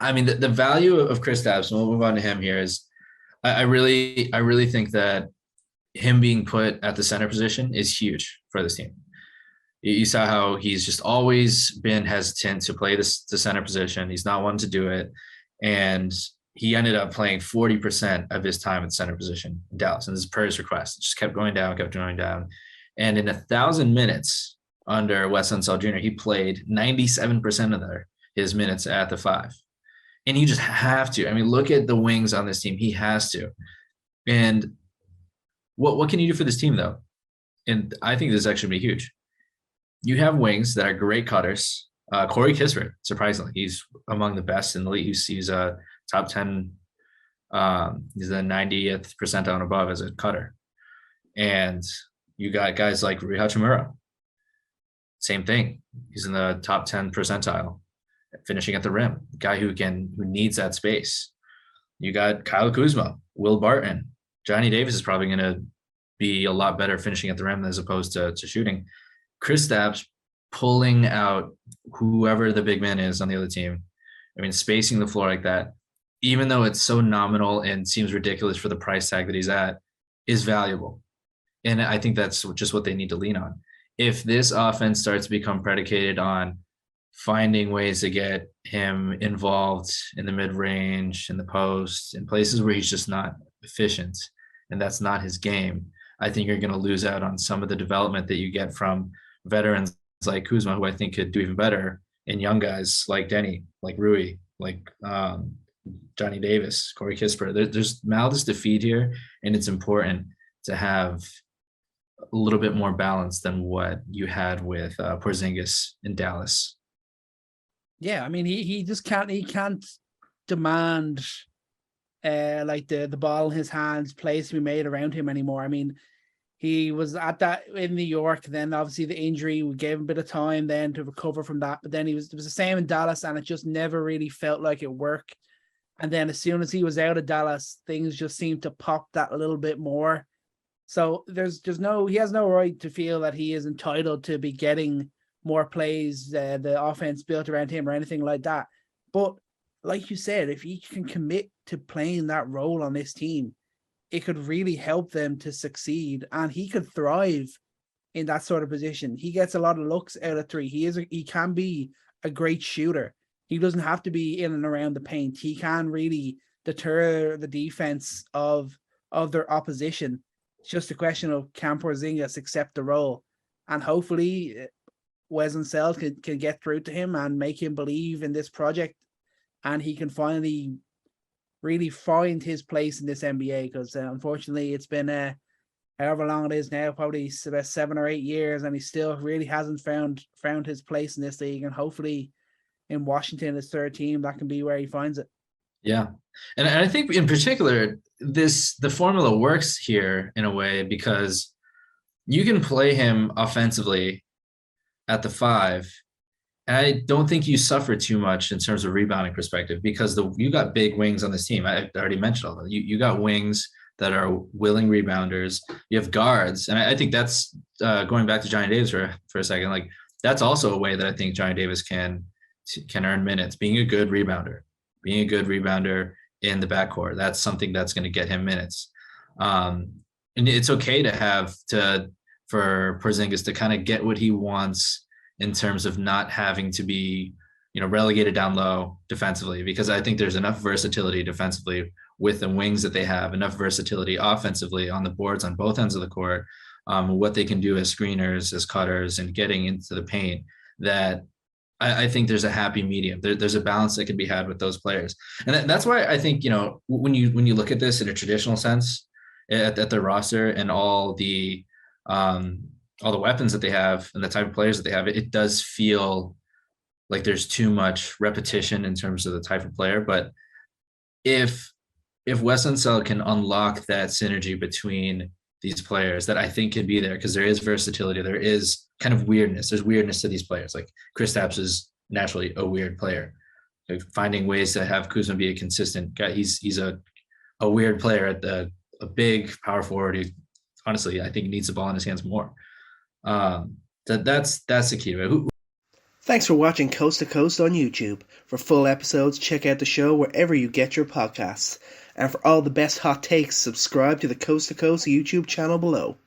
I mean, the value of Kristaps, and we'll move on to him here, is I really think that him being put at the center position is huge for this team. You saw how he's just always been hesitant to play the center position. He's not one to do it. And he ended up playing 40% of his time at center position in Dallas. And this is per his request. It just kept going down, kept going down. And in 1,000 minutes under Wes Unseld Jr., he played 97% of his minutes at the five. And you just have to. I mean, look at the wings on this team. He has to. And what can you do for this team, though? And I think this is actually be huge. You have wings that are great cutters. Corey Kispert, surprisingly, he's among the best in the league. He's a top 10. He's the 90th percentile and above as a cutter. And you got guys like Rui Hachimura. Same thing. He's in the top 10 percentile, finishing at the rim. A guy who needs that space. You got Kyle Kuzma, Will Barton. Johnny Davis is probably going to be a lot better finishing at the rim as opposed to shooting. Kristaps pulling out whoever the big man is on the other team. I mean, spacing the floor like that, even though it's so nominal and seems ridiculous for the price tag that he's at, is valuable. And I think that's just what they need to lean on. If this offense starts to become predicated on finding ways to get him involved in the mid-range, in the post, in places where he's just not efficient, and that's not his game, I think you're going to lose out on some of the development that you get from veterans like Kuzma, who I think could do even better, and young guys like Denny, like Rui, like Johnny Davis, Corey Kispert. There's mouths to feed here, and it's important to have a little bit more balance than what you had with Porzingis in Dallas. Yeah, I mean, he just can't demand like the ball in his hands, plays to be made around him anymore. I mean, he was at that in New York, then obviously the injury, we gave him a bit of time then to recover from that, but then it was the same in Dallas, and it just never really felt like it worked. And then as soon as he was out of Dallas, things just seemed to pop that a little bit more. So he has no right to feel that he is entitled to be getting more plays, the offense built around him or anything like that. But like you said, if he can commit to playing that role on this team, it could really help them to succeed, and he could thrive in that sort of position. He gets a lot of looks out of three. He can be a great shooter. He doesn't have to be in and around the paint. He can really deter the defense of their opposition. It's just a question of, can Porzingis accept the role? And hopefully Wes Unseld can get through to him and make him believe in this project, and he can finally really find his place in this NBA, because unfortunately it's been however long it is now, probably about 7 or 8 years, and he still really hasn't found his place in this league. And hopefully in Washington, his third team, that can be where he finds it. Yeah. And I think in particular, the formula works here in a way because you can play him offensively at the five. And I don't think you suffer too much in terms of rebounding perspective, because you got big wings on this team. I already mentioned all that. You got wings that are willing rebounders. You have guards. And I think that's going back to Johnny Davis for a second. Like, that's also a way that I think Johnny Davis can earn minutes, being a good rebounder in the backcourt. That's something that's going to get him minutes. And it's okay for Porzingis to kind of get what he wants in terms of not having to be, relegated down low defensively, because I think there's enough versatility defensively with the wings that they have, enough versatility offensively on the boards on both ends of the court, what they can do as screeners, as cutters, and getting into the paint, that I think there's a happy medium. There's a balance that can be had with those players. And that's why I think, when you look at this in a traditional sense at the roster and all the weapons that they have and the type of players that they have, it does feel like there's too much repetition in terms of the type of player. But if Wes Unseld can unlock that synergy between these players, that I think can be there, because there is versatility, there is kind of weirdness. There's weirdness to these players. Like Kristaps is naturally a weird player. Like finding ways to have Kuzma be a consistent guy. He's a weird player at a big power forward. He, honestly, I think he needs the ball in his hands more. That's the key to it. Thanks for watching Coast to Coast on YouTube. For full episodes, check out the show wherever you get your podcasts. And for all the best hot takes, subscribe to the Coast to Coast YouTube channel below.